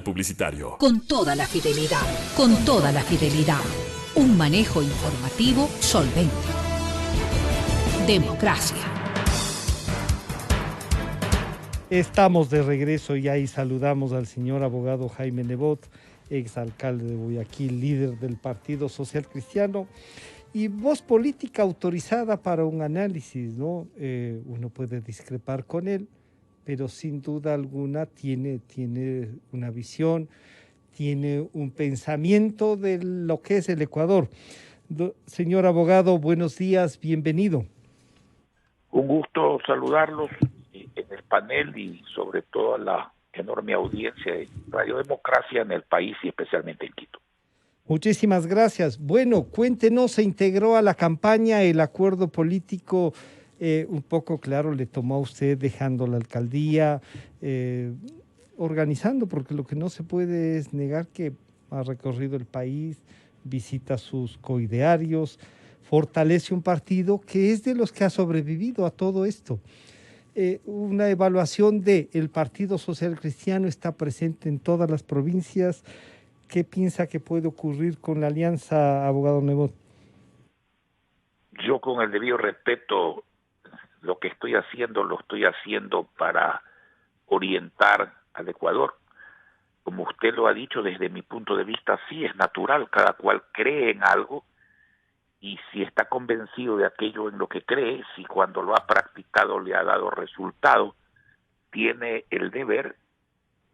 Publicitario. Con toda la fidelidad, con toda la fidelidad. Un manejo informativo solvente. Democracia. Estamos de regreso y ahí saludamos al señor abogado Jaime Nebot, exalcalde de Guayaquil, líder del Partido Social Cristiano y voz política autorizada para un análisis, ¿no? Uno puede discrepar con él, pero sin duda alguna tiene una visión, tiene un pensamiento de lo que es el Ecuador. Señor abogado, buenos días, bienvenido. Un gusto saludarlos en el panel y sobre todo a la enorme audiencia de Radio Democracia en el país y especialmente en Quito. Muchísimas gracias. Bueno, cuéntenos, se integró a la campaña el acuerdo político, un poco claro le tomó a usted dejando la alcaldía, organizando, porque lo que no se puede es negar que ha recorrido el país, visita sus coidearios, fortalece un partido que es de los que ha sobrevivido a todo esto. Una evaluación del Partido Social Cristiano está presente en todas las provincias. ¿Qué piensa que puede ocurrir con la alianza, abogado Nebot? Yo, con el debido respeto, lo que estoy haciendo, lo estoy haciendo para orientar al Ecuador. Como usted lo ha dicho, desde mi punto de vista, sí es natural, cada cual cree en algo y si está convencido de aquello en lo que cree, si cuando lo ha practicado le ha dado resultado, tiene el deber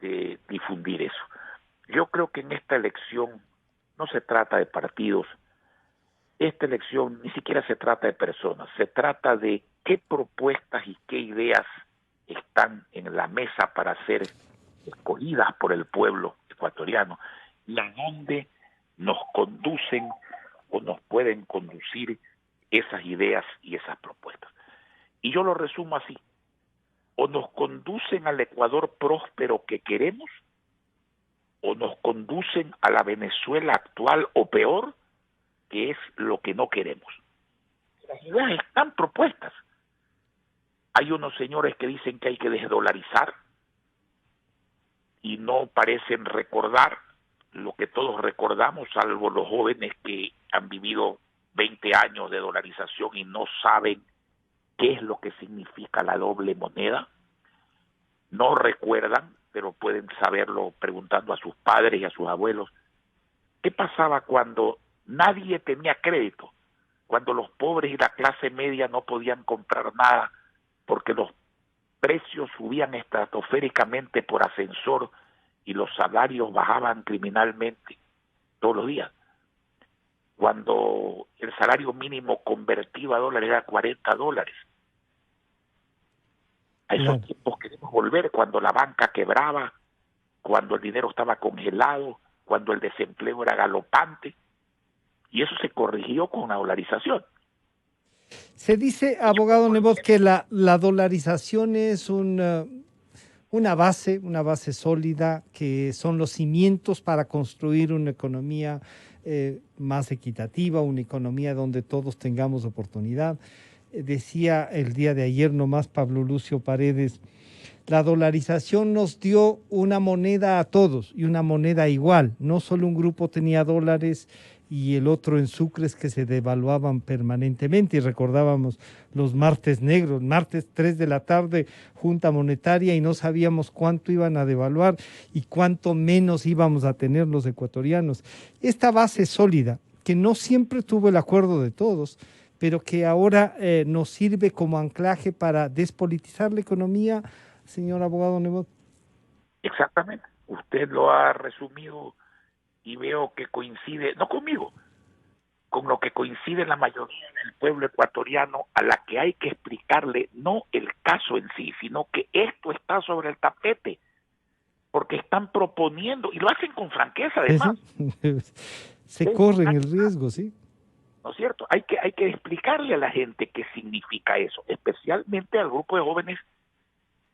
de difundir eso. Yo creo que en esta elección no se trata de partidos, esta elección ni siquiera se trata de personas, se trata de qué propuestas y qué ideas están en la mesa para ser escogidas por el pueblo ecuatoriano y a dónde nos conducen o nos pueden conducir esas ideas y esas propuestas. Y yo lo resumo así: o nos conducen al Ecuador próspero que queremos, o nos conducen a la Venezuela actual o peor, que es lo que no queremos. Las ideas están propuestas. Hay unos señores que dicen que hay que desdolarizar y no parecen recordar lo que todos recordamos, salvo los jóvenes que han vivido 20 años de dolarización y no saben qué es lo que significa la doble moneda. No recuerdan, pero pueden saberlo preguntando a sus padres y a sus abuelos. ¿Qué pasaba cuando nadie tenía crédito? Cuando los pobres y la clase media no podían comprar nada porque los precios subían estratosféricamente por ascensor y los salarios bajaban criminalmente todos los días. Cuando el salario mínimo convertido a dólares era $40. A esos tiempos queremos volver, cuando la banca quebraba, cuando el dinero estaba congelado, cuando el desempleo era galopante, y eso se corrigió con la dolarización. Se dice, abogado Nebot, que la dolarización es una base sólida, que son los cimientos para construir una economía más equitativa, una economía donde todos tengamos oportunidad. Decía el día de ayer nomás Pablo Lucio Paredes, la dolarización nos dio una moneda a todos y una moneda igual. No solo un grupo tenía dólares y el otro en sucres que se devaluaban permanentemente. Y recordábamos los martes negros, martes 3 de la tarde, junta monetaria, y no sabíamos cuánto iban a devaluar y cuánto menos íbamos a tener los ecuatorianos. Esta base sólida, que no siempre tuvo el acuerdo de todos, pero que ahora nos sirve como anclaje para despolitizar la economía, señor abogado Nebot. Exactamente, usted lo ha resumido y veo que coincide, no conmigo, con lo que coincide la mayoría del pueblo ecuatoriano, a la que hay que explicarle no el caso en sí, sino que esto está sobre el tapete, porque están proponiendo, y lo hacen con franqueza además. Se corren el riesgo, ¿sí? ¿No es cierto? Hay que explicarle a la gente qué significa eso, especialmente al grupo de jóvenes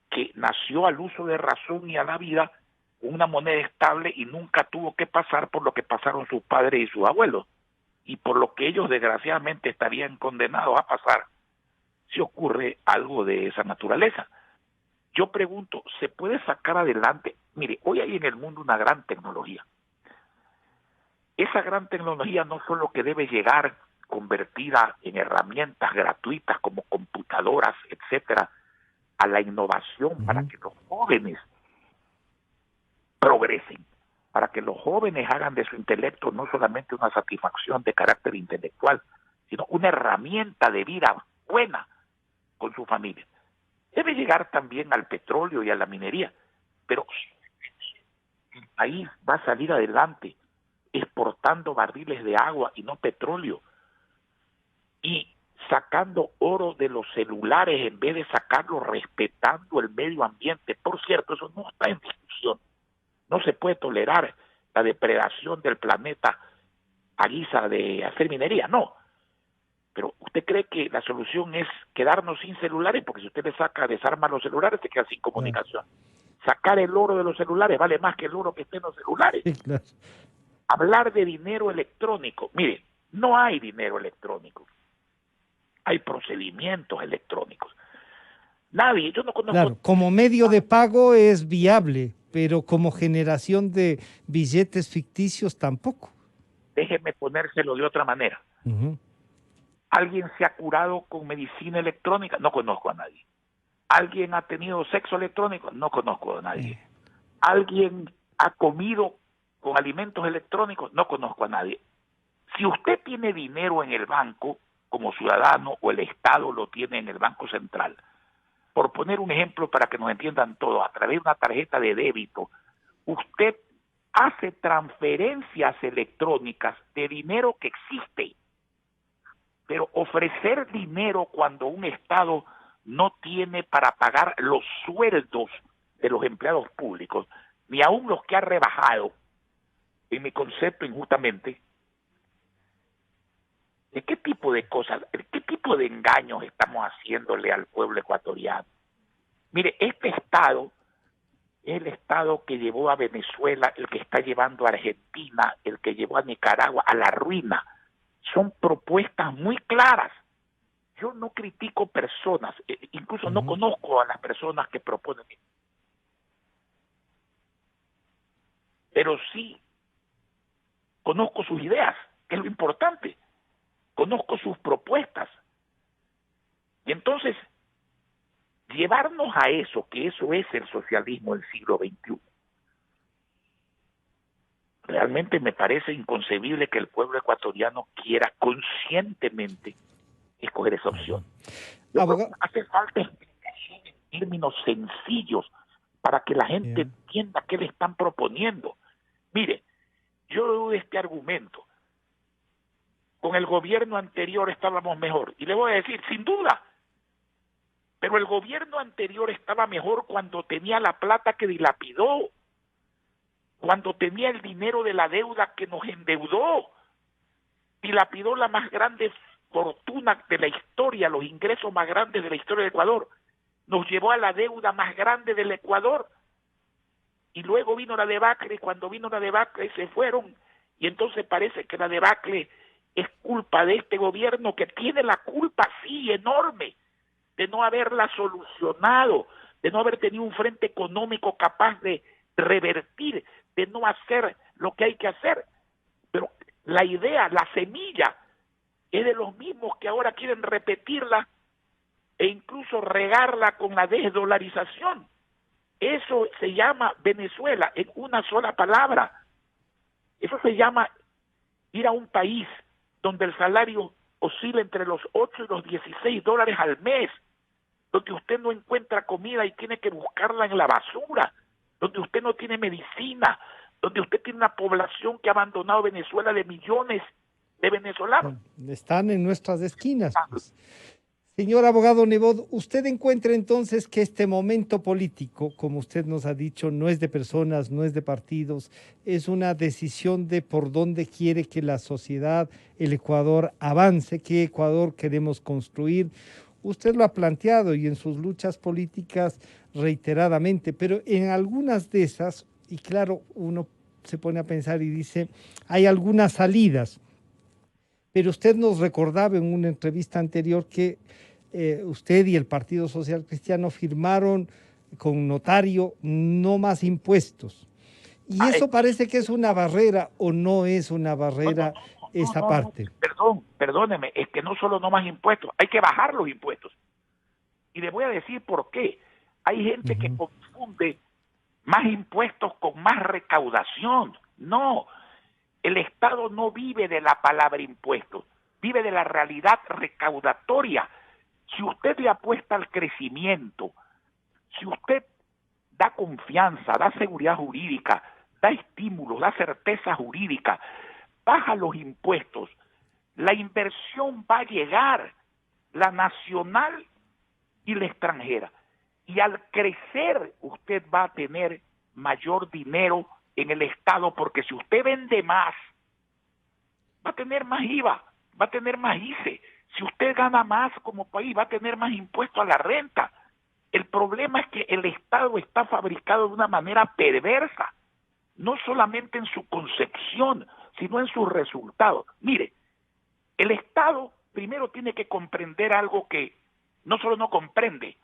que nació al uso de razón y a la vida con una moneda estable y nunca tuvo que pasar por lo que pasaron sus padres y sus abuelos, y por lo que ellos desgraciadamente estarían condenados a pasar si ocurre algo de esa naturaleza. Yo pregunto, ¿se puede sacar adelante? Mire, hoy hay en el mundo una gran tecnología. Esa gran tecnología no solo que debe llegar convertida en herramientas gratuitas como computadoras, etcétera, a la innovación para que los jóvenes progresen, para que los jóvenes hagan de su intelecto no solamente una satisfacción de carácter intelectual, sino una herramienta de vida buena con su familia. Debe llegar también al petróleo y a la minería, pero el país va a salir adelante exportando barriles de agua y no petróleo, y sacando oro de los celulares en vez de sacarlo respetando el medio ambiente. Por cierto, eso no está en discusión. No se puede tolerar la depredación del planeta a guisa de hacer minería, no. Pero ¿usted cree que la solución es quedarnos sin celulares? Porque si usted desarma los celulares, se queda sin comunicación. Sacar el oro de los celulares vale más que el oro que esté en los celulares. Sí, claro. Hablar de dinero electrónico. Mire, no hay dinero electrónico. Hay procedimientos electrónicos. Nadie, yo no conozco... Claro, como medio de pago es viable, pero como generación de billetes ficticios tampoco. Déjeme ponérselo de otra manera. ¿Alguien se ha curado con medicina electrónica? No conozco a nadie. ¿Alguien ha tenido sexo electrónico? No conozco a nadie. ¿Alguien ha comido con alimentos electrónicos? No conozco a nadie. Si usted tiene dinero en el banco, como ciudadano, o el Estado lo tiene en el Banco Central, por poner un ejemplo para que nos entiendan todos, a través de una tarjeta de débito, usted hace transferencias electrónicas de dinero que existe. Pero ofrecer dinero cuando un Estado no tiene para pagar los sueldos de los empleados públicos, ni aún los que ha rebajado, en mi concepto injustamente, ¿de qué tipo de cosas, qué tipo de engaños estamos haciéndole al pueblo ecuatoriano? Mire, este Estado es el Estado que llevó a Venezuela, el que está llevando a Argentina, el que llevó a Nicaragua a la ruina. Son propuestas muy claras. Yo no critico personas, incluso no conozco a las personas que proponen, pero sí conozco sus ideas, que es lo importante. Conozco sus propuestas. Y entonces, llevarnos a eso, que eso es el socialismo del siglo XXI, realmente me parece inconcebible que el pueblo ecuatoriano quiera conscientemente escoger esa opción. Hace falta explicación en términos sencillos para que la gente entienda qué le están proponiendo. Mire, yo doy este argumento. Con el gobierno anterior estábamos mejor. Y le voy a decir, sin duda, pero el gobierno anterior estaba mejor cuando tenía la plata que dilapidó, cuando tenía el dinero de la deuda que nos endeudó, dilapidó la más grande fortuna de la historia, los ingresos más grandes de la historia de Ecuador, nos llevó a la deuda más grande del Ecuador, y luego vino la debacle, y cuando vino la debacle se fueron, y entonces parece que la debacle es culpa de este gobierno, que tiene la culpa, sí, enorme, de no haberla solucionado, de no haber tenido un frente económico capaz de revertir, de no hacer lo que hay que hacer. Pero la idea, la semilla, es de los mismos que ahora quieren repetirla e incluso regarla con la desdolarización. Eso se llama Venezuela en una sola palabra. Eso se llama ir a un país donde el salario oscila entre los 8 y los 16 dólares al mes, donde usted no encuentra comida y tiene que buscarla en la basura, donde usted no tiene medicina, donde usted tiene una población que ha abandonado Venezuela de millones de venezolanos. Están en nuestras esquinas, pues. Señor abogado Nebot, ¿usted encuentra entonces que este momento político, como usted nos ha dicho, no es de personas, no es de partidos, es una decisión de por dónde quiere que la sociedad, el Ecuador avance, qué Ecuador queremos construir? Usted lo ha planteado y en sus luchas políticas reiteradamente, pero en algunas de esas, y claro, uno se pone a pensar y dice, hay algunas salidas, pero usted nos recordaba en una entrevista anterior que usted y el Partido Social Cristiano firmaron con notario, no más impuestos. Y eso parece que es una barrera o no es una barrera esa parte. Perdóneme, es que no solo no más impuestos, hay que bajar los impuestos. Y le voy a decir por qué. Hay gente que confunde más impuestos con más recaudación. No, el Estado no vive de la palabra impuestos, vive de la realidad recaudatoria. Si usted le apuesta al crecimiento, si usted da confianza, da seguridad jurídica, da estímulos, da certeza jurídica, baja los impuestos, la inversión va a llegar, la nacional y la extranjera. Y al crecer usted va a tener mayor dinero en el Estado, porque si usted vende más, va a tener más IVA, va a tener más ICE. Si usted gana más como país, va a tener más impuesto a la renta. El problema es que el Estado está fabricado de una manera perversa, no solamente en su concepción, sino en sus resultados. Mire, el Estado primero tiene que comprender algo que no solo no comprende,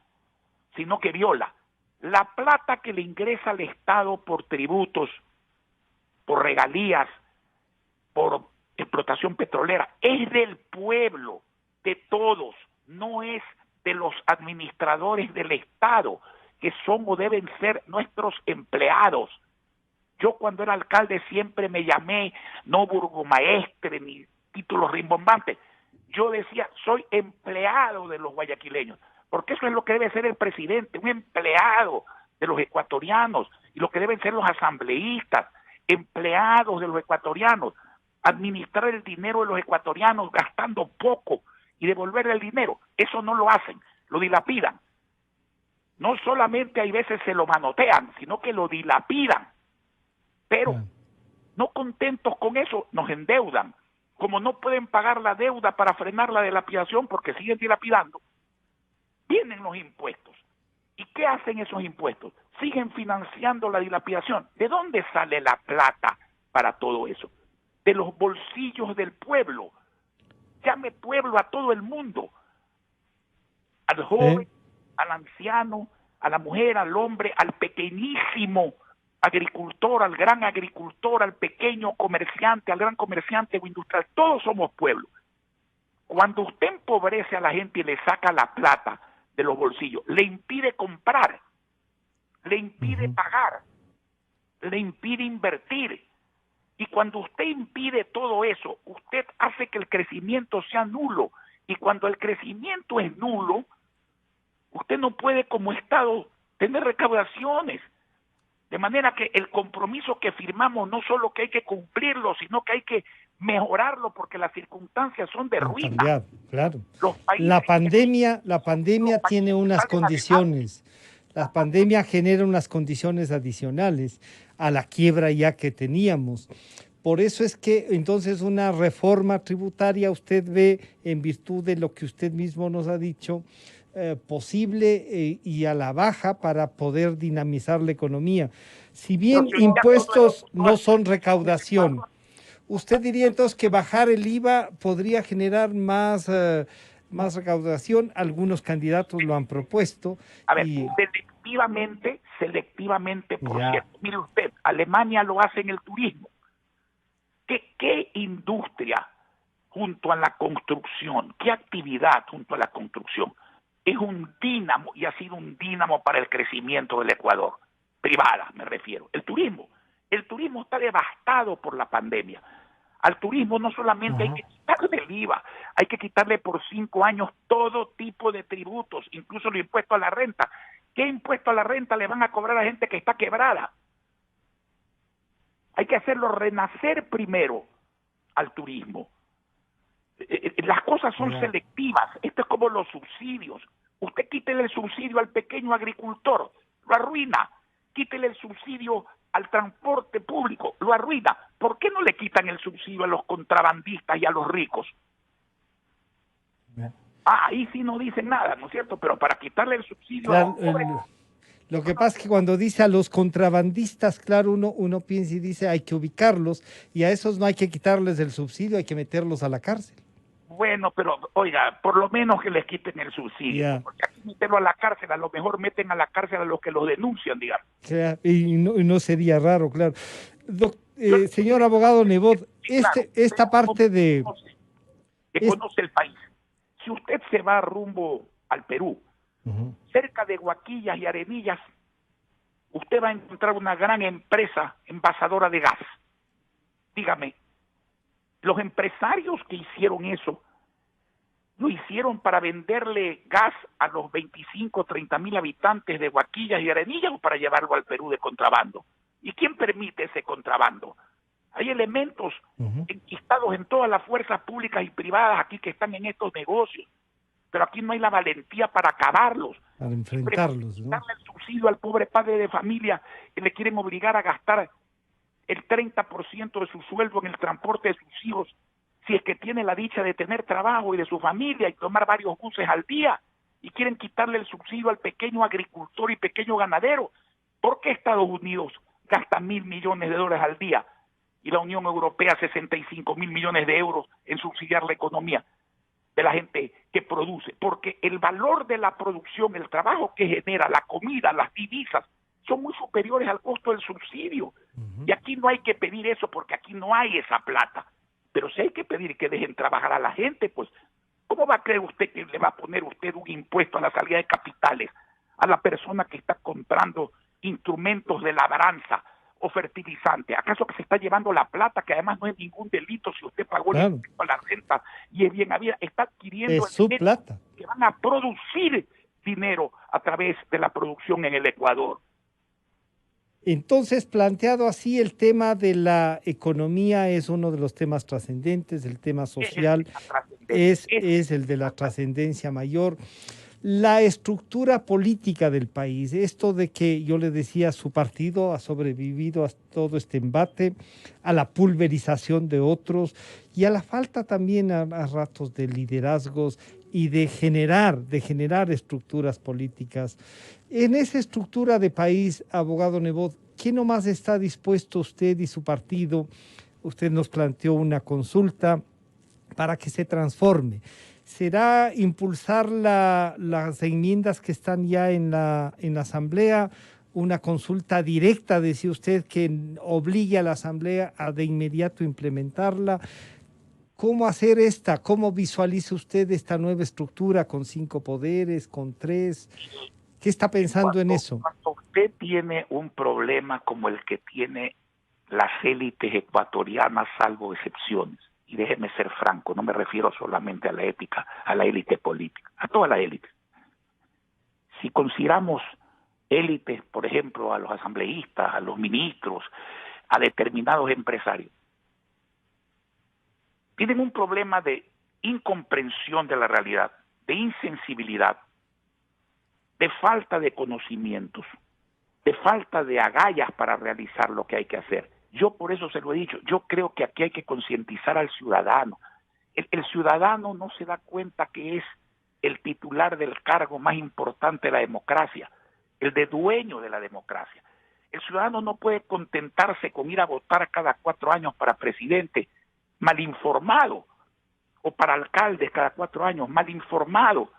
sino que viola. La plata que le ingresa al Estado por tributos, por regalías, por explotación petrolera, es del pueblo, de todos, no es de los administradores del Estado, que son o deben ser nuestros empleados. Yo cuando era alcalde siempre me llamé, no burgomaestre ni títulos rimbombantes, yo decía, soy empleado de los guayaquileños, porque eso es lo que debe ser el presidente, un empleado de los ecuatorianos, y lo que deben ser los asambleístas, empleados de los ecuatorianos, administrar el dinero de los ecuatorianos gastando poco y devolver el dinero. Eso no lo hacen, lo dilapidan. No solamente hay veces se lo manotean, sino que lo dilapidan. Pero no contentos con eso, nos endeudan. Como no pueden pagar la deuda para frenar la dilapidación porque siguen dilapidando, vienen los impuestos. ¿Y qué hacen esos impuestos? Siguen financiando la dilapidación. ¿De dónde sale la plata para todo eso? De los bolsillos del pueblo. Llame pueblo a todo el mundo. Al joven, al anciano, a la mujer, al hombre, al pequeñísimo agricultor, al gran agricultor, al pequeño comerciante, al gran comerciante o industrial. Todos somos pueblo. Cuando usted empobrece a la gente y le saca la plata de los bolsillos, le impide comprar, le impide pagar, le impide invertir. Y cuando usted impide todo eso, usted hace que el crecimiento sea nulo. Y cuando el crecimiento es nulo, usted no puede como Estado tener recaudaciones. De manera que el compromiso que firmamos no solo que hay que cumplirlo, sino que hay que mejorarlo porque las circunstancias son de ruina. Claro. La pandemia tiene unas condiciones. La pandemia genera unas condiciones adicionales a la quiebra ya que teníamos. Por eso es que entonces una reforma tributaria usted ve, en virtud de lo que usted mismo nos ha dicho, posible y a la baja para poder dinamizar la economía. Si bien impuestos no son recaudación, ¿usted diría entonces que bajar el IVA podría generar más recaudación? Algunos candidatos lo han propuesto. A ver, selectivamente, por cierto. Mire usted, Alemania lo hace en el turismo. ¿Qué industria junto a la construcción, qué actividad junto a la construcción es un dínamo y ha sido un dínamo para el crecimiento del Ecuador? Privada, me refiero. El turismo. El turismo está devastado por la pandemia. Al turismo no solamente hay que quitarle el IVA, hay que quitarle por 5 años todo tipo de tributos, incluso los impuestos a la renta. ¿Qué impuesto a la renta le van a cobrar a gente que está quebrada? Hay que hacerlo renacer primero al turismo. Las cosas son selectivas. Esto es como los subsidios. Usted quítele el subsidio al pequeño agricultor, lo arruina. Quítele el subsidio al transporte público, lo arruina. ¿Por qué no le quitan el subsidio a los contrabandistas y a los ricos? Ahí sí no dicen nada, ¿no es cierto? Pero para quitarle el subsidio a los pobres... Lo que pasa es que cuando dice a los contrabandistas, claro, uno piensa y dice hay que ubicarlos y a esos no hay que quitarles el subsidio, hay que meterlos a la cárcel. Bueno, pero oiga, por lo menos que les quiten el subsidio, porque aquí meterlo a la cárcel, a lo mejor meten a la cárcel a los que los denuncian, digamos. Y no sería raro, claro. Señor abogado Nebot, esta parte de... Que conoce el país. Si usted se va rumbo al Perú, cerca de Huaquillas y Arenillas, usted va a encontrar una gran empresa envasadora de gas. Dígame, los empresarios que hicieron eso, lo hicieron para venderle gas a los 25, 30 mil habitantes de Huaquillas y Arenillas o para llevarlo al Perú de contrabando. ¿Y quién permite ese contrabando? Hay elementos enquistados en todas las fuerzas públicas y privadas aquí que están en estos negocios, pero aquí no hay la valentía para acabarlos, para enfrentarlos, ¿no? Darle el subsidio al pobre padre de familia que le quieren obligar a gastar el 30% de su sueldo en el transporte de sus hijos, si es que tiene la dicha de tener trabajo y de su familia y tomar varios buses al día, y quieren quitarle el subsidio al pequeño agricultor y pequeño ganadero. ¿Por qué Estados Unidos gasta $1.000 millones al día y la Unión Europea 65.000 millones de euros en subsidiar la economía de la gente que produce? Porque el valor de la producción, el trabajo que genera, la comida, las divisas, son muy superiores al costo del subsidio. Y aquí no hay que pedir eso porque aquí no hay esa plata. Pero si hay que pedir que dejen trabajar a la gente, pues, ¿cómo va a creer usted que le va a poner usted un impuesto a la salida de capitales a la persona que está comprando instrumentos de labranza o fertilizante? ¿Acaso que se está llevando la plata, que además no es ningún delito si usted pagó el impuesto a la renta y es bien habida? Está adquiriendo es su plata, que van a producir dinero a través de la producción en el Ecuador. Entonces, planteado así, el tema de la economía es uno de los temas trascendentes, el tema social es el de la trascendencia mayor. La estructura política del país, esto de que yo le decía, su partido ha sobrevivido a todo este embate, a la pulverización de otros y a la falta también a ratos de liderazgos y de generar estructuras políticas. En esa estructura de país, abogado Nebot, ¿qué nomás está dispuesto usted y su partido? Usted nos planteó una consulta para que se transforme. ¿Será impulsar las enmiendas que están ya en la Asamblea? Una consulta directa, decía usted, que obligue a la Asamblea a de inmediato implementarla. ¿Cómo hacer esta? ¿Cómo visualiza usted esta nueva estructura con 5 poderes, con 3? ¿Qué está pensando en eso? Cuando usted tiene un problema como el que tiene las élites ecuatorianas, salvo excepciones, y déjeme ser franco, no me refiero solamente a la ética, a la élite política, a toda la élite. Si consideramos élites, por ejemplo, a los asambleístas, a los ministros, a determinados empresarios, tienen un problema de incomprensión de la realidad, de insensibilidad, de falta de conocimientos, de falta de agallas para realizar lo que hay que hacer. Yo por eso se lo he dicho, yo creo que aquí hay que concientizar al ciudadano. El ciudadano no se da cuenta que es el titular del cargo más importante de la democracia, el de dueño de la democracia. El ciudadano no puede contentarse con ir a votar cada 4 años para presidente mal informado, o para alcaldes cada 4 años mal informado,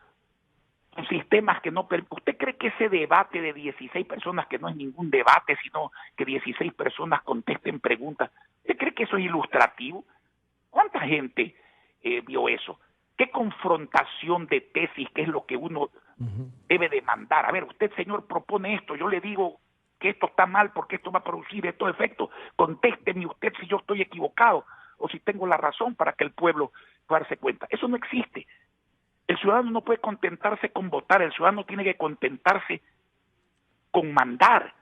con sistemas que no... ¿Usted cree que ese debate de 16 personas, que no es ningún debate, sino que 16 personas contesten preguntas, ¿usted cree que eso es ilustrativo? ¿Cuánta gente vio eso? ¿Qué confrontación de tesis, que es lo que uno debe demandar? A ver, usted, señor, propone esto, yo le digo que esto está mal porque esto va a producir estos efectos. Contésteme usted si yo estoy equivocado o si tengo la razón, para que el pueblo pueda darse cuenta. Eso no existe. El ciudadano no puede contentarse con votar, el ciudadano tiene que contentarse con mandar.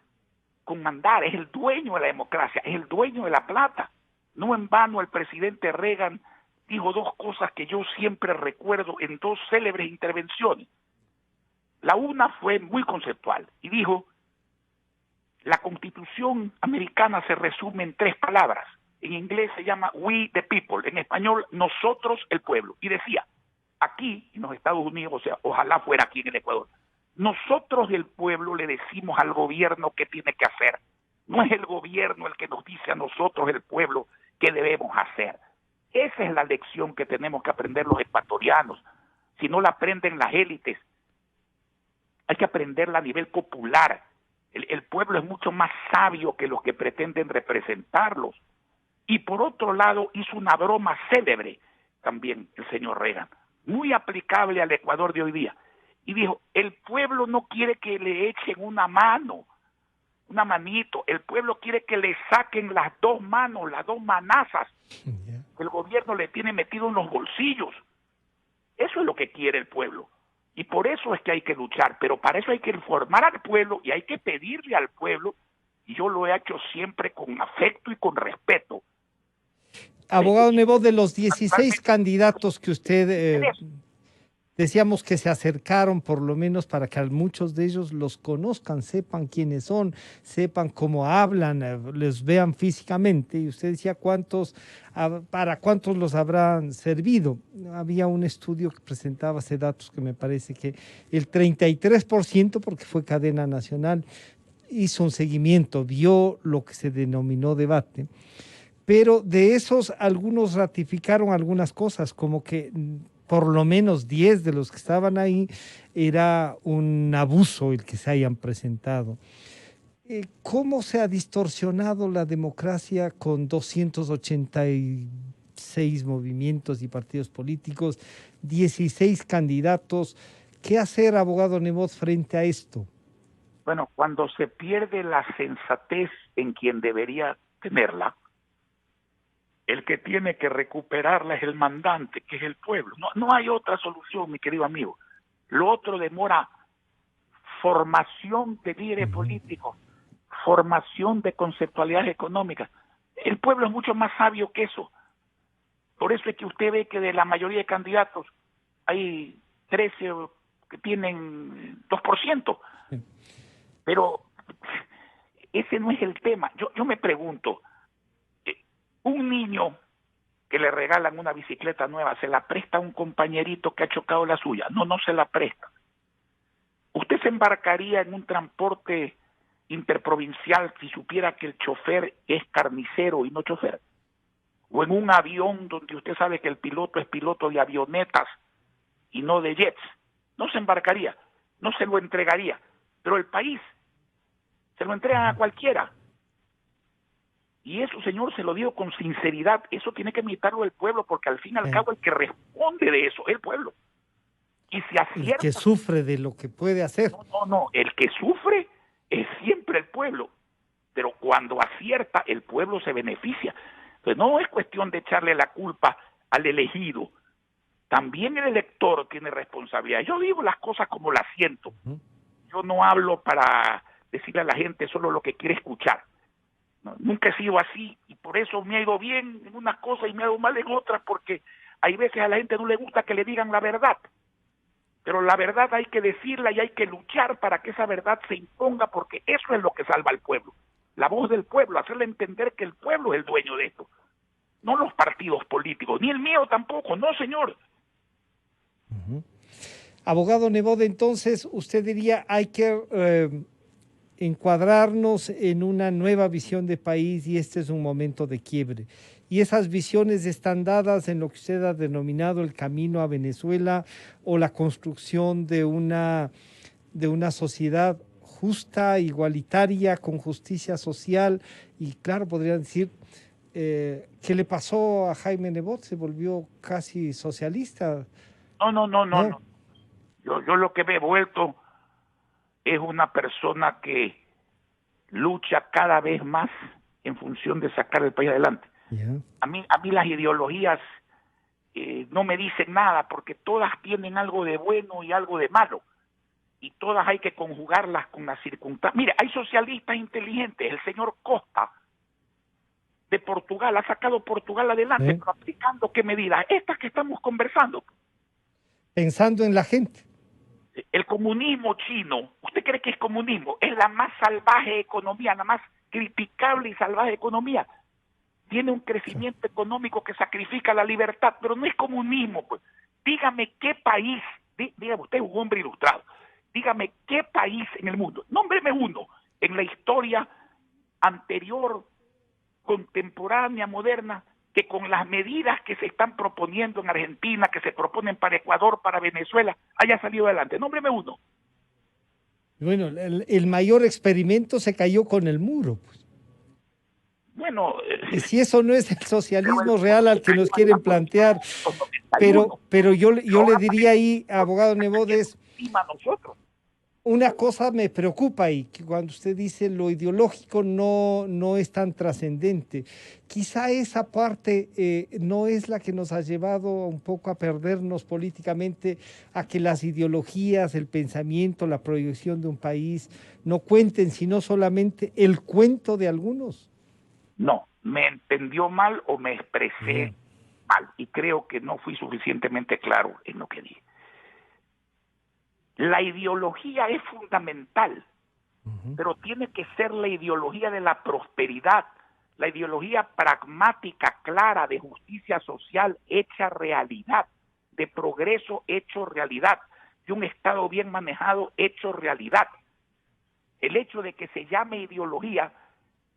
Con mandar, es el dueño de la democracia, es el dueño de la plata. No en vano el presidente Reagan dijo 2 cosas que yo siempre recuerdo en 2 célebres intervenciones. La una fue muy conceptual y dijo: la Constitución americana se resume en 3 palabras. En inglés se llama we the people, en español nosotros el pueblo. Y decía, aquí en los Estados Unidos, o sea, ojalá fuera aquí en el Ecuador, nosotros el pueblo le decimos al gobierno qué tiene que hacer. No es el gobierno el que nos dice a nosotros el pueblo qué debemos hacer. Esa es la lección que tenemos que aprender los ecuatorianos. Si no la aprenden las élites, hay que aprenderla a nivel popular. El pueblo es mucho más sabio que los que pretenden representarlos. Y por otro lado, hizo una broma célebre también el señor Reagan, muy aplicable al Ecuador de hoy día. Y dijo, el pueblo no quiere que le echen una mano, una manito. El pueblo quiere que le saquen las dos manos, las dos manazas que el gobierno le tiene metido en los bolsillos. Eso es lo que quiere el pueblo. Y por eso es que hay que luchar, pero para eso hay que informar al pueblo y hay que pedirle al pueblo, y yo lo he hecho siempre con afecto y con respeto. Abogado Nebot, de los 16 candidatos que usted decíamos que se acercaron por lo menos para que a muchos de ellos los conozcan, sepan quiénes son, sepan cómo hablan, les vean físicamente. Y usted decía para cuántos los habrán servido. Había un estudio que presentaba ese datos que me parece que el 33%, porque fue cadena nacional, hizo un seguimiento, vio lo que se denominó debate. Pero de esos algunos ratificaron algunas cosas, como que por lo menos 10 de los que estaban ahí era un abuso el que se hayan presentado. ¿Cómo se ha distorsionado la democracia con 286 movimientos y partidos políticos, 16 candidatos? ¿Qué hacer, abogado Nebot, frente a esto? Bueno, cuando se pierde la sensatez en quien debería tenerla, el que tiene que recuperarla es el mandante, que es el pueblo. No hay otra solución, mi querido amigo. Lo otro demora formación de líderes políticos, formación de conceptualidades económicas. El pueblo es mucho más sabio que eso. Por eso es que usted ve que de la mayoría de candidatos hay 13 que tienen 2%. Pero ese no es el tema. Yo me pregunto, un niño que le regalan una bicicleta nueva, ¿se la presta a un compañerito que ha chocado la suya? No se la presta. ¿Usted se embarcaría en un transporte interprovincial si supiera que el chofer es carnicero y no chofer? ¿O en un avión donde usted sabe que el piloto es piloto de avionetas y no de jets? No se embarcaría, no se lo entregaría. Pero el país se lo entregan a cualquiera. Y eso, señor, se lo digo con sinceridad, eso tiene que meditarlo el pueblo, porque al fin y al cabo el que responde de eso es el pueblo. Y si acierta, el que sufre de lo que puede hacer. No, el que sufre es siempre el pueblo, pero cuando acierta el pueblo se beneficia. Entonces no es cuestión de echarle la culpa al elegido, también el elector tiene responsabilidad. Yo digo las cosas como las siento, yo no hablo para decirle a la gente solo lo que quiere escuchar. No, nunca he sido así y por eso me ha ido bien en unas cosas y me ha ido mal en otras, porque hay veces a la gente no le gusta que le digan la verdad, pero la verdad hay que decirla y hay que luchar para que esa verdad se imponga, porque eso es lo que salva al pueblo, la voz del pueblo, hacerle entender que el pueblo es el dueño de esto, no los partidos políticos, ni el mío tampoco, no señor. Abogado Nebot, entonces usted diría hay que encuadrarnos en una nueva visión de país y este es un momento de quiebre. Y esas visiones están dadas en lo que usted ha denominado el camino a Venezuela o la construcción de una sociedad justa, igualitaria, con justicia social. Y claro, podrían decir, ¿qué le pasó a Jaime Nebot? Se volvió casi socialista. No. Yo lo que me he vuelto es una persona que lucha cada vez más en función de sacar el país adelante. Yeah. A mí las ideologías no me dicen nada, porque todas tienen algo de bueno y algo de malo, y todas hay que conjugarlas con las circunstancias. Mire, hay socialistas inteligentes, el señor Costa de Portugal ha sacado Portugal adelante, pero aplicando qué medidas, estas que estamos conversando. Pensando en la gente. El comunismo chino, ¿usted cree que es comunismo? Es la más salvaje economía, la más criticable y salvaje economía. Tiene un crecimiento económico que sacrifica la libertad, pero no es comunismo, pues. Dígame qué país, dígame usted, un hombre ilustrado, dígame qué país en el mundo, nómbreme uno, en la historia anterior, contemporánea, moderna, que con las medidas que se están proponiendo en Argentina, que se proponen para Ecuador, para Venezuela, haya salido adelante? Nómbreme uno. Bueno, el mayor experimento se cayó con el muro, pues. Bueno, Y si eso no es el pero socialismo real al que nos quieren plantear, 91, pero yo le ahora diría ahí, abogado Nebot, encima a nosotros. una cosa me preocupa y que cuando usted dice lo ideológico no es tan trascendente. Quizá esa parte no es la que nos ha llevado un poco a perdernos políticamente, a que las ideologías, el pensamiento, la proyección de un país no cuenten, sino solamente el cuento de algunos. No, me entendió mal o me expresé mal y creo que no fui suficientemente claro en lo que dije. La ideología es fundamental, pero tiene que ser la ideología de la prosperidad, la ideología pragmática, clara, de justicia social hecha realidad, de progreso hecho realidad, de un Estado bien manejado hecho realidad. El hecho de que se llame ideología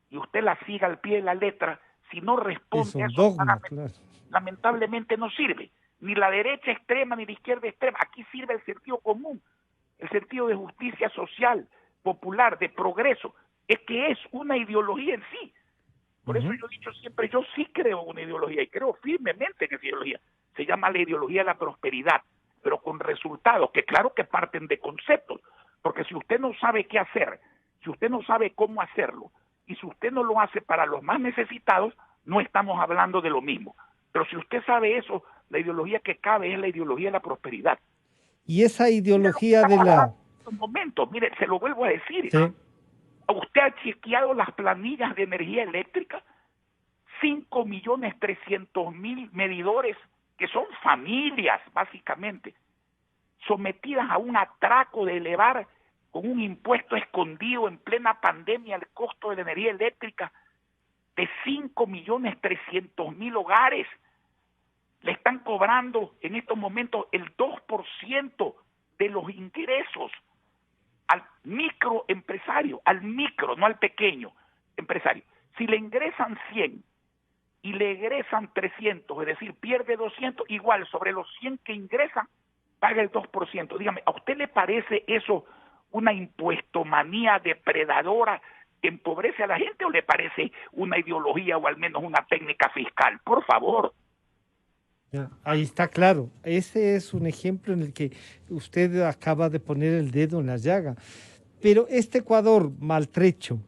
y usted la siga al pie de la letra, si no responde a eso, Dogma, claro. lamentablemente no sirve. Ni la derecha extrema ni la izquierda extrema. Aquí sirve el sentido común, el sentido de justicia social, popular, de progreso. Es que es una ideología en sí. Por eso yo he dicho siempre, yo sí creo en una ideología y creo firmemente en esa ideología. Se llama la ideología de la prosperidad, pero con resultados que claro que parten de conceptos. Porque si usted no sabe qué hacer, si usted no sabe cómo hacerlo, y si usted no lo hace para los más necesitados, no estamos hablando de lo mismo. Pero si usted sabe eso, la ideología que cabe es la ideología de la prosperidad. Y esa ideología de la... Un momento, mire, se lo vuelvo a decir. Sí. ¿Usted ha chequeado las planillas de energía eléctrica? 5.300.000 medidores, que son familias, básicamente, sometidas a un atraco de elevar con un impuesto escondido en plena pandemia el costo de la energía eléctrica de 5.300.000 hogares. Le están cobrando en estos momentos el 2% de los ingresos al microempresario, al micro, no al pequeño empresario. Si le ingresan 100 y le egresan 300, es decir, pierde 200, igual sobre los 100 que ingresan, paga el 2%. Dígame, ¿a usted le parece eso una impuestomanía depredadora que empobrece a la gente o le parece una ideología o al menos una técnica fiscal? Por favor. Ya, ahí está claro. Ese es un ejemplo en el que usted acaba de poner el dedo en la llaga. Pero este Ecuador maltrecho,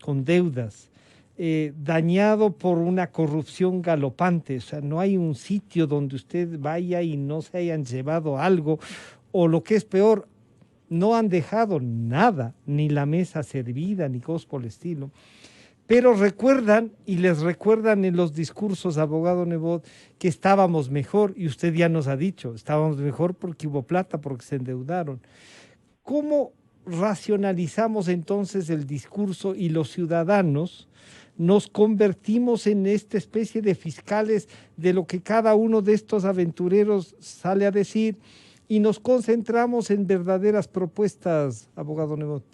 con deudas, dañado por una corrupción galopante, o sea, no hay un sitio donde usted vaya y no se hayan llevado algo, o lo que es peor, no han dejado nada, ni la mesa servida, ni cosas por el estilo. Pero recuerdan, y les recuerdan en los discursos, abogado Nebot, que estábamos mejor, y usted ya nos ha dicho, estábamos mejor porque hubo plata, porque se endeudaron. ¿Cómo racionalizamos entonces el discurso y los ciudadanos nos convertimos en esta especie de fiscales de lo que cada uno de estos aventureros sale a decir y nos concentramos en verdaderas propuestas, abogado Nebot?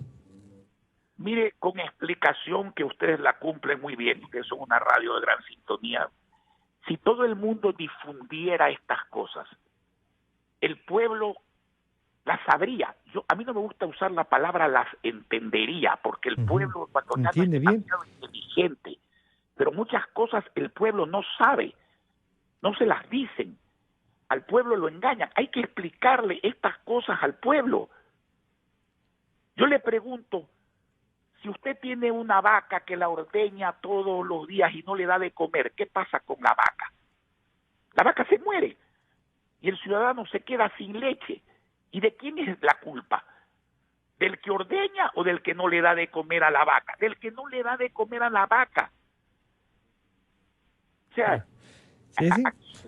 Mire, con explicación que ustedes la cumplen muy bien, ustedes son una radio de gran sintonía. Si todo el mundo difundiera estas cosas, el pueblo las sabría. A mí no me gusta usar la palabra las entendería, porque el pueblo ecuatoriano es demasiado inteligente, pero muchas cosas el pueblo no sabe, no se las dicen, al pueblo lo engañan. Hay que explicarle estas cosas al pueblo. Yo le pregunto, si usted tiene una vaca que la ordeña todos los días y no le da de comer, ¿qué pasa con la vaca? La vaca se muere y el ciudadano se queda sin leche. ¿Y de quién es la culpa? ¿Del que ordeña o del que no le da de comer a la vaca? Del que no le da de comer a la vaca. O sea, sí.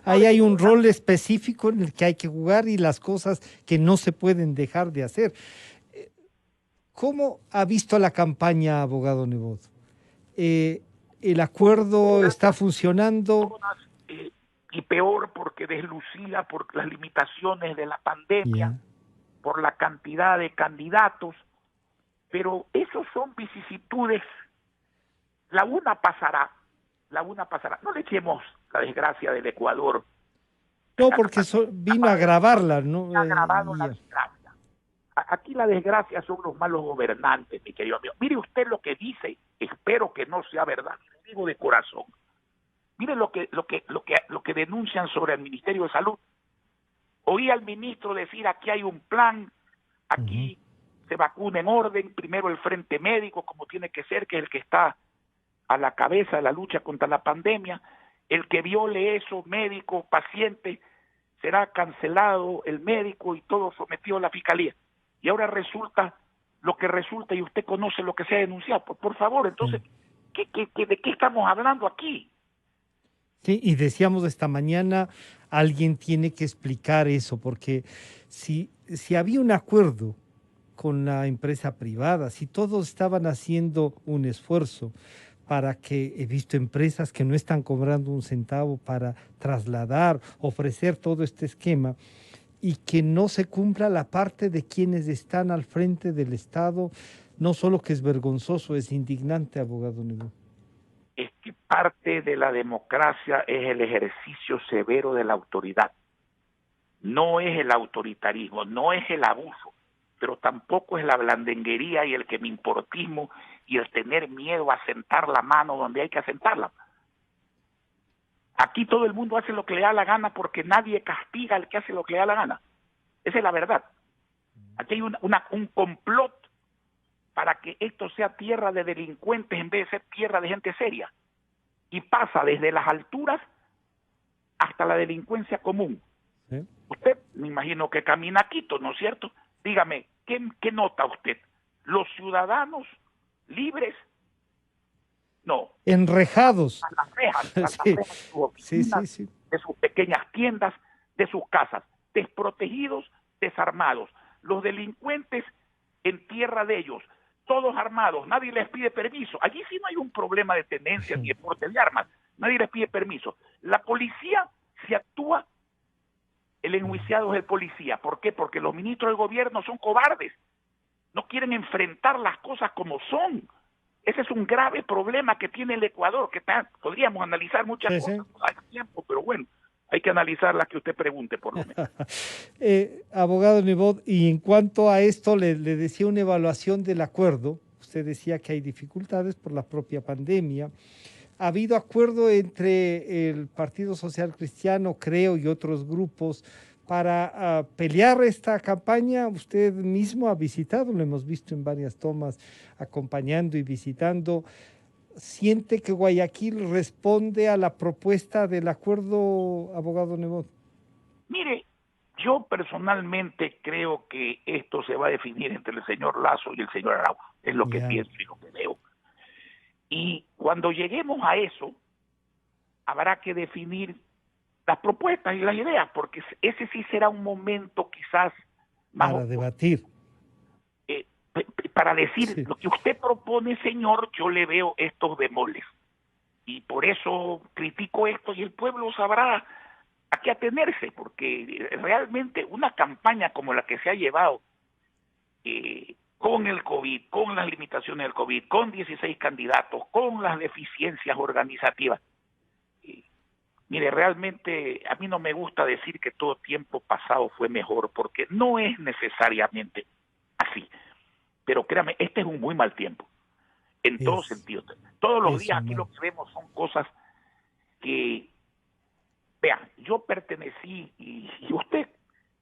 Ahí hay un rol específico en el que hay que jugar y las cosas que no se pueden dejar de hacer. ¿Cómo ha visto la campaña, abogado Nebot? ¿El acuerdo está funcionando? Y peor porque deslucida por las limitaciones de la pandemia, por la cantidad de candidatos, pero esos son vicisitudes. La una pasará. No le echemos la desgracia del Ecuador. No, porque vino a agravarla, ¿no? Ha agravado la desgracia. Aquí la desgracia son los malos gobernantes, mi querido amigo. Mire usted lo que dice, espero que no sea verdad, lo digo de corazón. Mire lo que denuncian sobre el Ministerio de Salud. Oí al ministro decir, aquí hay un plan, aquí se vacuna en orden, primero el Frente Médico, como tiene que ser, que es el que está a la cabeza de la lucha contra la pandemia. El que viole eso, médico, paciente, será cancelado el médico y todo sometido a la fiscalía. Y ahora resulta lo que resulta, y usted conoce lo que se ha denunciado. Por favor, entonces, ¿de qué estamos hablando aquí? Sí, y decíamos esta mañana, alguien tiene que explicar eso, porque si había un acuerdo con la empresa privada, si todos estaban haciendo un esfuerzo para que, he visto empresas que no están cobrando un centavo para trasladar, ofrecer todo este esquema, y que no se cumpla la parte de quienes están al frente del Estado, no solo que es vergonzoso, es indignante, abogado Nebo. Es que parte de la democracia es el ejercicio severo de la autoridad. No es el autoritarismo, no es el abuso, pero tampoco es la blandenguería y el que me importismo y el tener miedo a sentar la mano donde hay que asentarla. Aquí todo el mundo hace lo que le da la gana porque nadie castiga al que hace lo que le da la gana. Esa es la verdad. Aquí hay un complot para que esto sea tierra de delincuentes en vez de ser tierra de gente seria. Y pasa desde las alturas hasta la delincuencia común. ¿Sí? Usted, me imagino que camina a Quito, ¿no es cierto? Dígame, ¿qué nota usted? ¿Los ciudadanos libres? No. Enrejados. A las rejas, a las sí. rejas de sus oficinas, sí. de sus pequeñas tiendas, de sus casas, desprotegidos, desarmados. Los delincuentes en tierra de ellos, todos armados, nadie les pide permiso. Allí sí no hay un problema de tenencia ni de porte de armas, nadie les pide permiso. La policía, si actúa, el enjuiciado es el policía. ¿Por qué? Porque los ministros del gobierno son cobardes, no quieren enfrentar las cosas como son. Ese es un grave problema que tiene el Ecuador, que podríamos analizar muchas cosas, no hay tiempo, pero bueno, hay que analizar las que usted pregunte, por lo menos. Abogado Nebot, y en cuanto a esto, le decía una evaluación del acuerdo. Usted decía que hay dificultades por la propia pandemia. ¿Ha habido acuerdo entre el Partido Social Cristiano, creo, y otros grupos para pelear esta campaña? Usted mismo ha visitado, lo hemos visto en varias tomas, acompañando y visitando. ¿Siente que Guayaquil responde a la propuesta del acuerdo, abogado Nebot? Mire, yo personalmente creo que esto se va a definir entre el señor Lasso y el señor Arauz. Es lo que pienso y lo que veo. Y cuando lleguemos a eso, habrá que definir las propuestas y las ideas, porque ese sí será un momento quizás más... Para debatir. Para decir, lo que usted propone, señor, yo le veo estos bemoles. Y por eso critico esto y el pueblo sabrá a qué atenerse, porque realmente una campaña como la que se ha llevado con el COVID, con las limitaciones del COVID, con 16 candidatos, con las deficiencias organizativas, mire, realmente a mí no me gusta decir que todo tiempo pasado fue mejor, porque no es necesariamente así. Pero créame, este es un muy mal tiempo, en todos sentidos. Todos los días aquí lo que vemos son cosas que, vean, yo pertenecí, y usted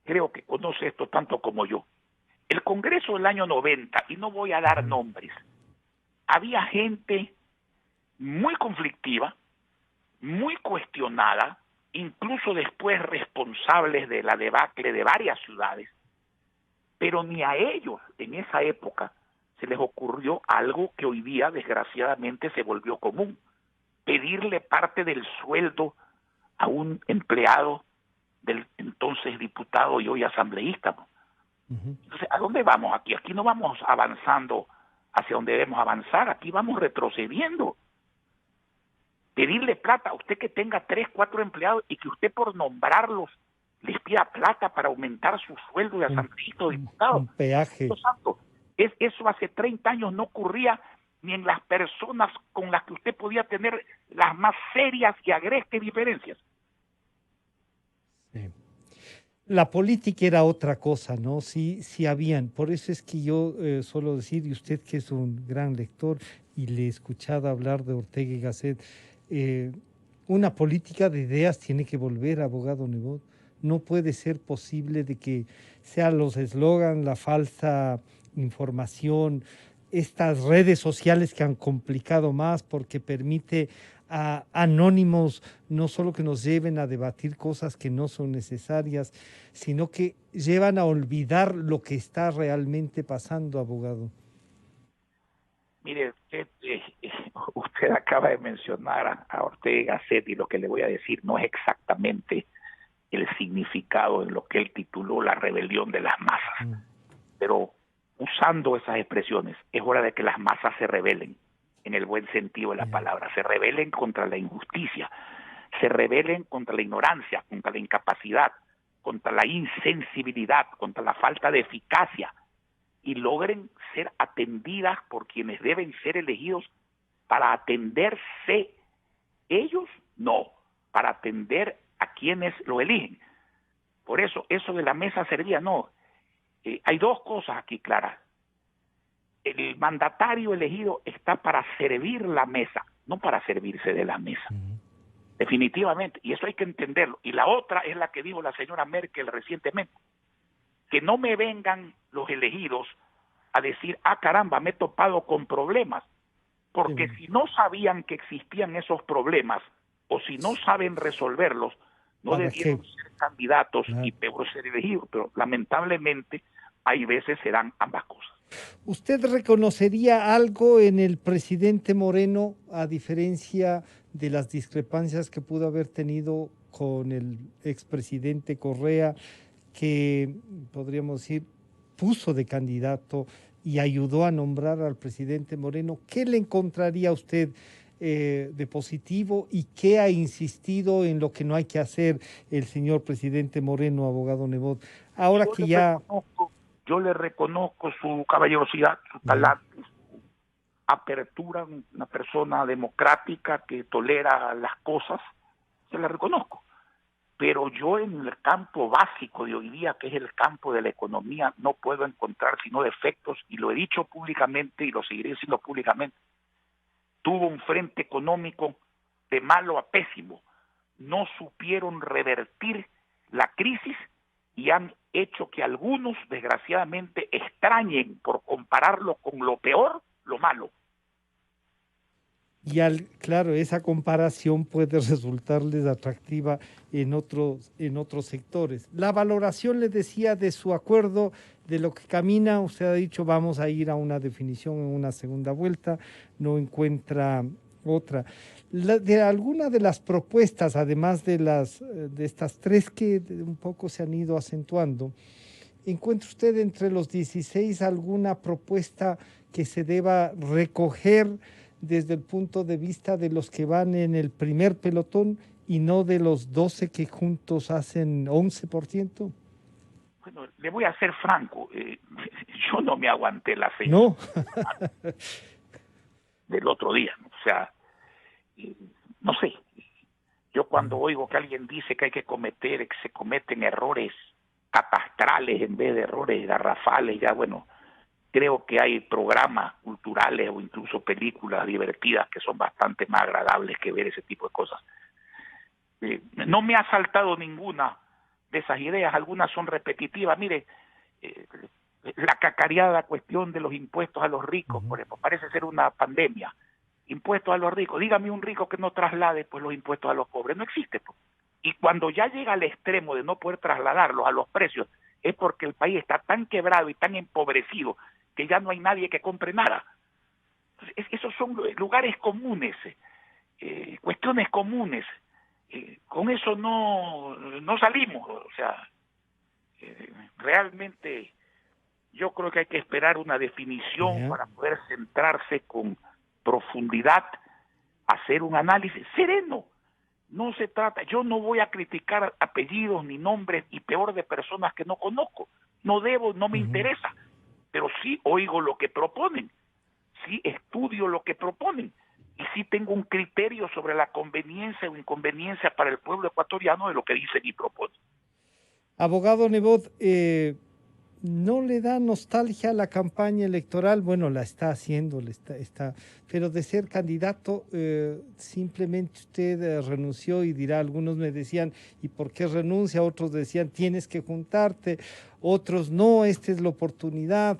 creo que conoce esto tanto como yo, el Congreso del año 90, y no voy a dar nombres, había gente muy conflictiva, muy cuestionada, incluso después responsables de la debacle de varias ciudades, pero ni a ellos en esa época se les ocurrió algo que hoy día desgraciadamente se volvió común: pedirle parte del sueldo a un empleado del entonces diputado y hoy asambleísta. Entonces, ¿a dónde vamos aquí? Aquí no vamos avanzando hacia donde debemos avanzar, aquí vamos retrocediendo. Pedirle plata a usted que tenga 3, 4 empleados y que usted por nombrarlos les pida plata para aumentar su sueldo de asambleísta o diputado. Un peaje. Eso hace 30 años no ocurría ni en las personas con las que usted podía tener las más serias y agrestes diferencias. Sí. La política era otra cosa, ¿no? Sí, sí habían. Por eso es que yo suelo decir, y usted que es un gran lector y le he escuchado hablar de Ortega y Gasset, eh, una política de ideas tiene que volver, abogado Nebot. No puede ser posible de que sean los eslogans, la falsa información, estas redes sociales que han complicado más porque permite a anónimos no solo que nos lleven a debatir cosas que no son necesarias, sino que llevan a olvidar lo que está realmente pasando, abogado. Mire, usted acaba de mencionar a Ortega y Gasset, y lo que le voy a decir no es exactamente el significado en lo que él tituló la rebelión de las masas. Pero usando esas expresiones, es hora de que las masas se rebelen, en el buen sentido de la palabra, se rebelen contra la injusticia, se rebelen contra la ignorancia, contra la incapacidad, contra la insensibilidad, contra la falta de eficacia, y logren ser atendidas por quienes deben ser elegidos para atenderse ellos, no, para atender a quienes lo eligen. Por eso de la mesa servida, no. Hay dos cosas aquí claras. El mandatario elegido está para servir la mesa, no para servirse de la mesa. Definitivamente, y eso hay que entenderlo. Y la otra es la que dijo la señora Merkel recientemente, que no me vengan los elegidos a decir, caramba, me he topado con problemas, porque si no sabían que existían esos problemas, o si no saben resolverlos, no debieron ser candidatos y peor ser elegidos, pero lamentablemente hay veces se dan ambas cosas. ¿Usted reconocería algo en el presidente Moreno, a diferencia de las discrepancias que pudo haber tenido con el expresidente Correa, que podríamos decir puso de candidato y ayudó a nombrar al presidente Moreno? ¿Qué le encontraría a usted de positivo y qué ha insistido en lo que no hay que hacer el señor presidente Moreno, abogado Nebot? Ahora que ya... Yo le reconozco su caballerosidad, su talante, su apertura, una persona democrática que tolera las cosas, se la reconozco. Pero yo en el campo básico de hoy día, que es el campo de la economía, no puedo encontrar sino defectos, y lo he dicho públicamente y lo seguiré diciendo públicamente. Tuvo un frente económico de malo a pésimo. No supieron revertir la crisis y han hecho que algunos, desgraciadamente, extrañen por compararlo con lo peor, lo malo. Y claro, esa comparación puede resultarles atractiva en otros sectores. La valoración, le decía, de su acuerdo, de lo que camina, usted ha dicho, vamos a ir a una definición en una segunda vuelta, no encuentra otra. De alguna de las propuestas, además de estas tres que un poco se han ido acentuando, ¿encuentra usted entre los 16 alguna propuesta que se deba recoger desde el punto de vista de los que van en el primer pelotón y no de los 12 que juntos hacen 11%? Bueno, le voy a ser franco, yo no me aguanté la fe. No. Del otro día, o sea, no sé, yo cuando oigo que alguien dice que hay que se cometen errores catastrales en vez de errores garrafales, ya bueno, creo que hay programas culturales o incluso películas divertidas que son bastante más agradables que ver ese tipo de cosas. No me ha saltado ninguna de esas ideas, algunas son repetitivas. Mire, la cacareada cuestión de los impuestos a los ricos, por ejemplo, parece ser una pandemia. Impuestos a los ricos, dígame un rico que no traslade pues los impuestos a los pobres, no existe. Pues. Y cuando ya llega al extremo de no poder trasladarlos a los precios, es porque el país está tan quebrado y tan empobrecido que ya no hay nadie que compre nada. Entonces, esos son lugares comunes, cuestiones comunes. Con eso no salimos. O sea, realmente yo creo que hay que esperar una definición para poder centrarse con profundidad, hacer un análisis sereno. No se trata, yo no voy a criticar apellidos ni nombres y peor de personas que no conozco. No debo, no me interesa. Pero sí oigo lo que proponen. sí estudio lo que proponen y sí tengo un criterio sobre la conveniencia o inconveniencia para el pueblo ecuatoriano de lo que dicen y proponen. Abogado Nebot, ¿no le da nostalgia a la campaña electoral? Bueno, la está haciendo, pero de ser candidato, simplemente usted renunció y dirá, algunos me decían, ¿y por qué renuncia? Otros decían, tienes que juntarte, otros no, esta es la oportunidad.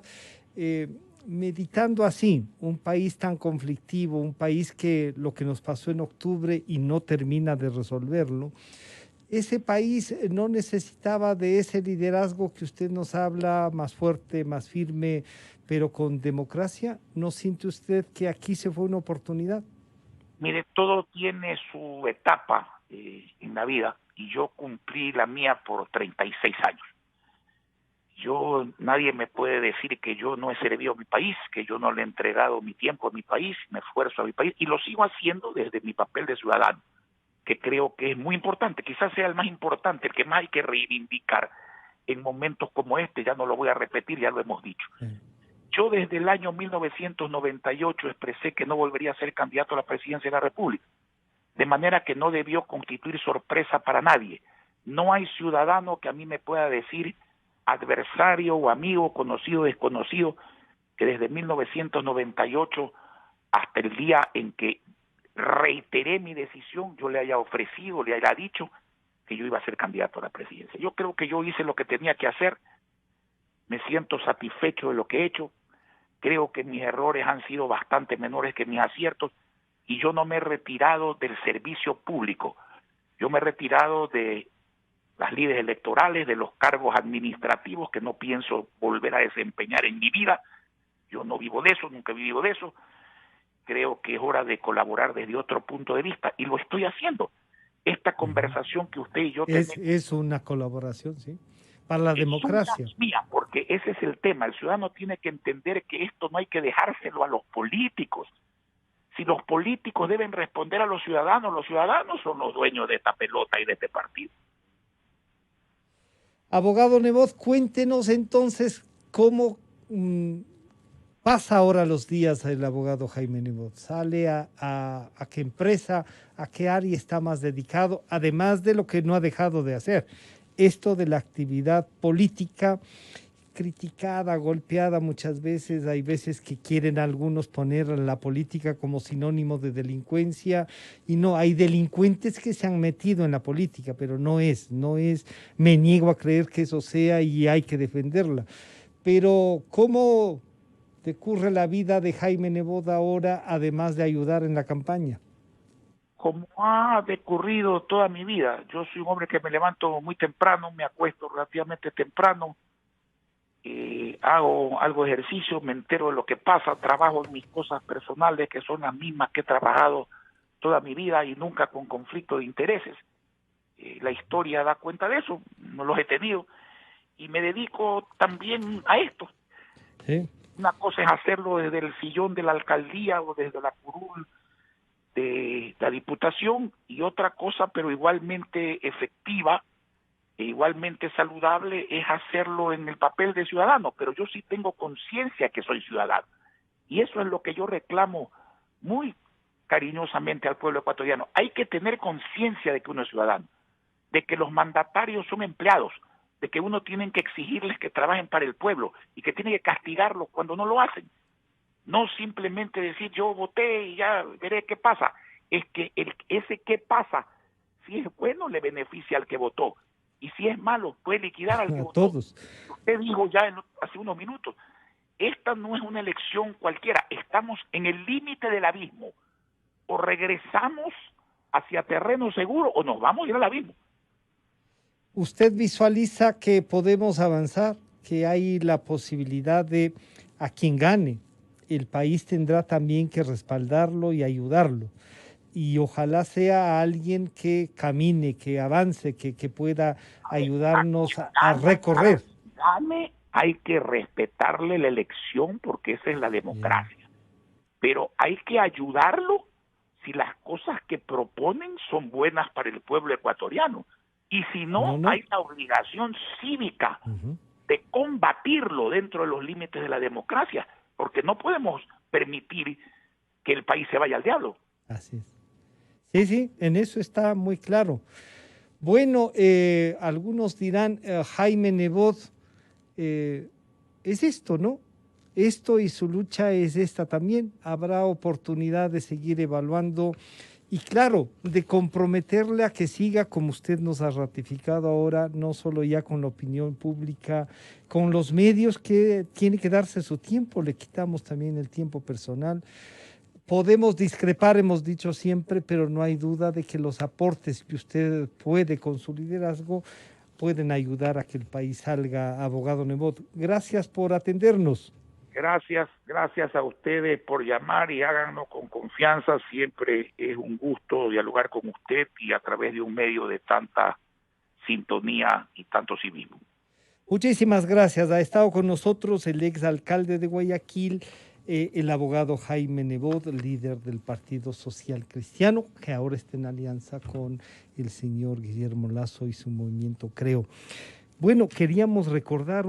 Meditando así, un país tan conflictivo, un país que lo que nos pasó en octubre y no termina de resolverlo, ese país no necesitaba de ese liderazgo que usted nos habla, más fuerte, más firme, pero con democracia. ¿No siente usted que aquí se fue una oportunidad? Mire, todo tiene su etapa en la vida y yo cumplí la mía por 36 años. Nadie me puede decir que yo no he servido a mi país, que yo no le he entregado mi tiempo a mi país, mi esfuerzo a mi país, y lo sigo haciendo desde mi papel de ciudadano, que creo que es muy importante, quizás sea el más importante, el que más hay que reivindicar en momentos como este. Ya no lo voy a repetir, ya lo hemos dicho. Yo desde el año 1998 expresé que no volvería a ser candidato a la presidencia de la República, de manera que no debió constituir sorpresa para nadie. No hay ciudadano que a mí me pueda decir, adversario o amigo, conocido o desconocido, que desde 1998 hasta el día en que reiteré mi decisión, yo le haya ofrecido, le haya dicho que yo iba a ser candidato a la presidencia. Yo creo que yo hice lo que tenía que hacer, me siento satisfecho de lo que he hecho, creo que mis errores han sido bastante menores que mis aciertos y yo no me he retirado del servicio público, yo me he retirado de las lides electorales, de los cargos administrativos que no pienso volver a desempeñar en mi vida. Yo no vivo de eso, nunca he vivido de eso. Creo que es hora de colaborar desde otro punto de vista y lo estoy haciendo. Esta conversación que usted y yo tenemos es una colaboración, sí, para la democracia. Es mía, porque ese es el tema. El ciudadano tiene que entender que esto no hay que dejárselo a los políticos. Si los políticos deben responder a los ciudadanos son los dueños de esta pelota y de este partido. Abogado Nebot, cuéntenos entonces cómo pasa ahora los días el abogado Jaime Nebot. ¿Sale a qué empresa, a qué área está más dedicado? Además de lo que no ha dejado de hacer. Esto de la actividad política, criticada, golpeada muchas veces. Hay veces que quieren algunos poner la política como sinónimo de delincuencia y no, hay delincuentes que se han metido en la política, pero no es, me niego a creer que eso sea y hay que defenderla. Pero ¿cómo decurre la vida de Jaime Nebot ahora, además de ayudar en la campaña? Como ha decurrido toda mi vida, yo soy un hombre que me levanto muy temprano, me acuesto relativamente temprano, hago algo de ejercicio, me entero de lo que pasa, trabajo en mis cosas personales que son las mismas que he trabajado toda mi vida y nunca con conflicto de intereses. La historia da cuenta de eso, no los he tenido y me dedico también a esto. ¿Sí? Una cosa es hacerlo desde el sillón de la alcaldía o desde la curul de la diputación y otra cosa, pero igualmente efectiva e igualmente saludable, es hacerlo en el papel de ciudadano, pero yo sí tengo conciencia que soy ciudadano y eso es lo que yo reclamo muy cariñosamente al pueblo ecuatoriano. Hay que tener conciencia de que uno es ciudadano, de que los mandatarios son empleados, de que uno tiene que exigirles que trabajen para el pueblo y que tiene que castigarlos cuando no lo hacen. No simplemente decir yo voté y ya veré qué pasa. Es que ese qué pasa, si es bueno le beneficia al que votó y si es malo puede liquidar al que votó. Todos. Usted dijo ya hace unos minutos, esta no es una elección cualquiera, estamos en el límite del abismo. O regresamos hacia terreno seguro o nos vamos a ir al abismo. ¿Usted visualiza que podemos avanzar, que hay la posibilidad de a quien gane? El país tendrá también que respaldarlo y ayudarlo. Y ojalá sea alguien que camine, que avance, que pueda ayudarnos a recorrer. Hay que respetarle la elección porque esa es la democracia. Pero hay que ayudarlo si las cosas que proponen son buenas para el pueblo ecuatoriano. Y si no, hay la obligación cívica de combatirlo dentro de los límites de la democracia, porque no podemos permitir que el país se vaya al diablo. Así es. Sí, sí, en eso está muy claro. Bueno, algunos dirán, Jaime Nebot, es esto, ¿no? Esto y su lucha es esta también. Habrá oportunidad de seguir evaluando y claro, de comprometerle a que siga como usted nos ha ratificado ahora, no solo ya con la opinión pública, con los medios, que tiene que darse su tiempo, le quitamos también el tiempo personal. Podemos discrepar, hemos dicho siempre, pero no hay duda de que los aportes que usted puede con su liderazgo pueden ayudar a que el país salga, abogado Nebot. Gracias por atendernos. Gracias a ustedes por llamar y háganlo con confianza. Siempre es un gusto dialogar con usted y a través de un medio de tanta sintonía y tanto civismo. Muchísimas gracias. Ha estado con nosotros el exalcalde de Guayaquil, el abogado Jaime Nebot, líder del Partido Social Cristiano, que ahora está en alianza con el señor Guillermo Lasso y su movimiento Creo. Bueno, queríamos recordar